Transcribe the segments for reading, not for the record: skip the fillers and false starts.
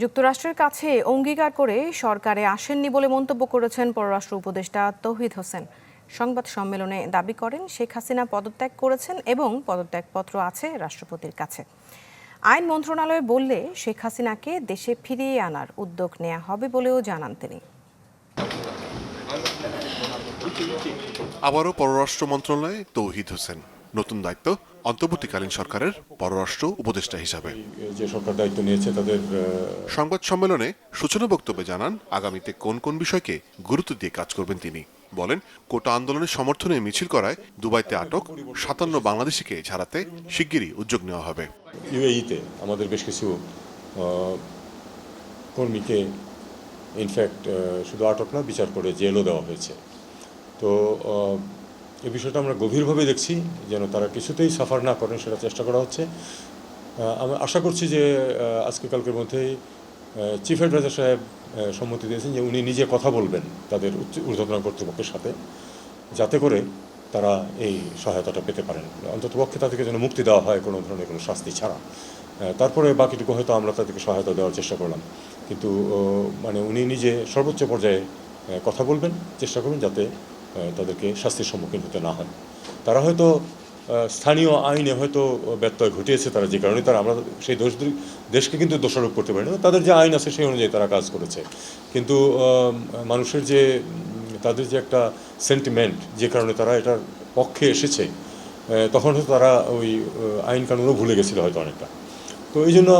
যুক্তরাষ্ট্রের কাছে অঙ্গীকার করে সরকারে আসেননি বলে মন্তব্য করেছেন পররাষ্ট্র উপদেষ্টা তৌহিদ হোসেন। সংবাদ সম্মেলনে দাবি করেন শেখ হাসিনা পদত্যাগ করেছেন এবং পদত্যাগপত্র আছে রাষ্ট্রপতির কাছে। আইন মন্ত্রণালয় বললে শেখ হাসিনাকে দেশে ফিরিয়ে আনার উদ্যোগ নেওয়া হবে বলেও জানান তিনি। আবারও পররাষ্ট্র মন্ত্রণালয়ে তৌহিদ হোসেন, নতুন দায়িত্ব অন্তর্বর্তীকালীন সরকারের পররাষ্ট্র উপদেষ্টা হিসাবে। যে সরকার দায়িত্ব নিয়েছে তাদের সংবাদ সম্মেলনে সূচনা বক্তব্যে জানান আগামীতে কোন কোন বিষয়কে গুরুত্ব দিয়ে কাজ করবেন তিনি। বলেন, কোটা আন্দোলনের সমর্থনে মিছিল করায় দুবাইতে আটক ৫৭ বাংলাদেশিকে ছাড়াতে শিগগিরই উদ্যোগ নেওয়া হবে। ইউএইতে আমাদের বেশ কিছু কর্মীকে ইনফ্যাক্ট শুধু আটক না, বিচার করে জেলও দেওয়া হয়েছে। তো এই বিষয়টা আমরা গভীরভাবে দেখছি, যেন তারা কিছুতেই সাফার না করেন সেটা চেষ্টা করা হচ্ছে। আমি আশা করছি যে আজকে কালকের মধ্যেই চিফ অ্যাডভাইজার সাহেব সম্মতি দিয়েছেন যে উনি নিজে কথা বলবেন তাদের ঊর্ধ্বতন কর্তৃপক্ষের সাথে, যাতে করে তারা এই সহায়তাটা পেতে পারেন। অন্ততপক্ষে তাদেরকে যেন মুক্তি দেওয়া হয় কোনো ধরনের কোনো শাস্তি ছাড়া। তারপরে বাকিটুকু হয়তো আমরা তাদেরকে সহায়তা দেওয়ার চেষ্টা করলাম, কিন্তু মানে উনি নিজে সর্বোচ্চ পর্যায়ে কথা বলবেন, চেষ্টা করবেন যাতে তাদেরকে শাস্তির সম্মুখীন হতে না হয়। তারা হয়তো স্থানীয় আইনে হয়তো ব্যত্যয় ঘটিয়েছে, তারা যে কারণে আমরা সেই দেশকে কিন্তু দোষারোপ করতে পারি না। তাদের যে আইন আছে সেই অনুযায়ী তারা কাজ করেছে, কিন্তু মানুষের যে তাদের যে একটা সেন্টিমেন্ট, যে কারণে তারা এটার পক্ষে এসেছে, তখন হয়তো তারা ওই আইন কানুনও ভুলে গেছিল হয়তো অনেকটা। তো এই জন্য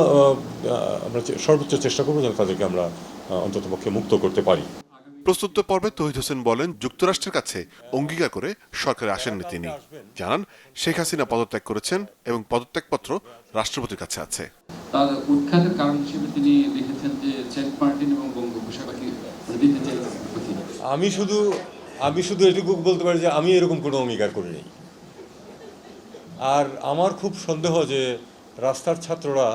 আমরা সর্বোচ্চ চেষ্টা করবো যেন তাদেরকে আমরা অন্ততপক্ষে মুক্ত করতে পারি। প্রস্তুত পর্বে তৌহিদ হোসেন বলেন, যুক্তরাষ্ট্রের কাছে অঙ্গীকার করে সরকারে আসেননি তিনি। জানান শেখ হাসিনা পদত্যাগ করেছেন এবং পদত্যাগপত্র রাষ্ট্রপতির কাছে আছে। তার উৎখাতের কারণ হিসেবে তিনি লিখেছেন যে সেন্ট মার্টিন এবং বঙ্গোপসাগরকে দিতে চেয়েছেন। আমি শুধু এটুকু বলতে পারি যে আমি এরকম কোনো অঙ্গীকার করিনি। আর আমার খুব সন্দেহ যে রাস্তার ছাত্ররা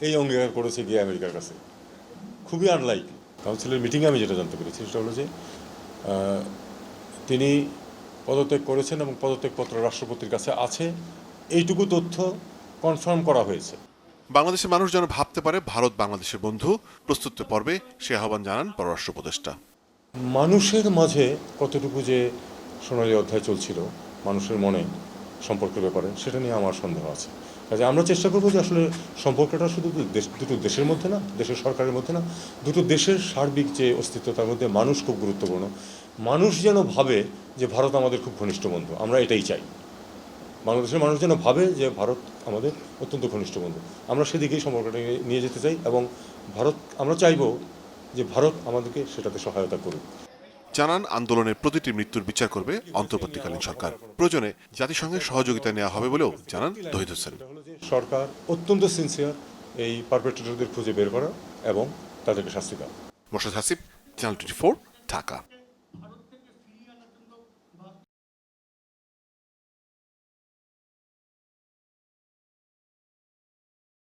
এই অঙ্গীকার করেছে গিয়ে আমেরিকার কাছে। খুবই আনলাইকলি। কাউন্সিলের মিটিংয়ে আমি যেটা জানতে পেরেছি সেটা হলো যে তিনি পদত্যাগ করেছেন এবং পদত্যাগপত্র রাষ্ট্রপতির কাছে আছে, এইটুকু তথ্য কনফার্ম করা হয়েছে। বাংলাদেশের মানুষ যেন ভাবতে পারে ভারত বাংলাদেশের বন্ধু, প্রস্তুত পর্বে সে আহ্বান জানান পররাষ্ট্র উপদেষ্টা। মানুষের মাঝে কতটুকু যে সোনালী অধ্যায় চলছিল মানুষের মনে সম্পর্কের ব্যাপারে, সেটা নিয়ে আমার সন্দেহ আছে। কাজে আমরা চেষ্টা করবো যে আসলে সম্পর্কটা শুধু দুটো দেশের মধ্যে না, দেশের সরকারের মধ্যে না, দুটো দেশের সার্বিক যে অস্তিত্ব তার মধ্যে মানুষ খুব গুরুত্বপূর্ণ। মানুষ যেন ভাবে যে ভারত আমাদের খুব ঘনিষ্ঠ বন্ধু, আমরা এটাই চাই। বাংলাদেশের মানুষ যেন ভাবে যে ভারত আমাদের অত্যন্ত ঘনিষ্ঠ বন্ধু, আমরা সেদিকেই সম্পর্কটা নিয়ে যেতে চাই। এবং আমরা চাইব যে ভারত আমাদেরকে সেটাতে সহায়তা করুক। জানান আন্দোলনের প্রতিটি মৃত্যুর বিচার করবে অন্তর্বর্তীকালীন সরকার, প্রয়োজনে জাতিসংঘের সহযোগিতা নেওয়া হবে বলেও জানান তৌহিদ হোসেন। সরকার অত্যন্ত সিনসিয়ার এই পারপেট্রেটরদের খুঁজে বের করা এবং তাদেরকে শাস্তি দেওয়া। মোর্শেদ হাসিব, চ্যানেল 24, ঢাকা।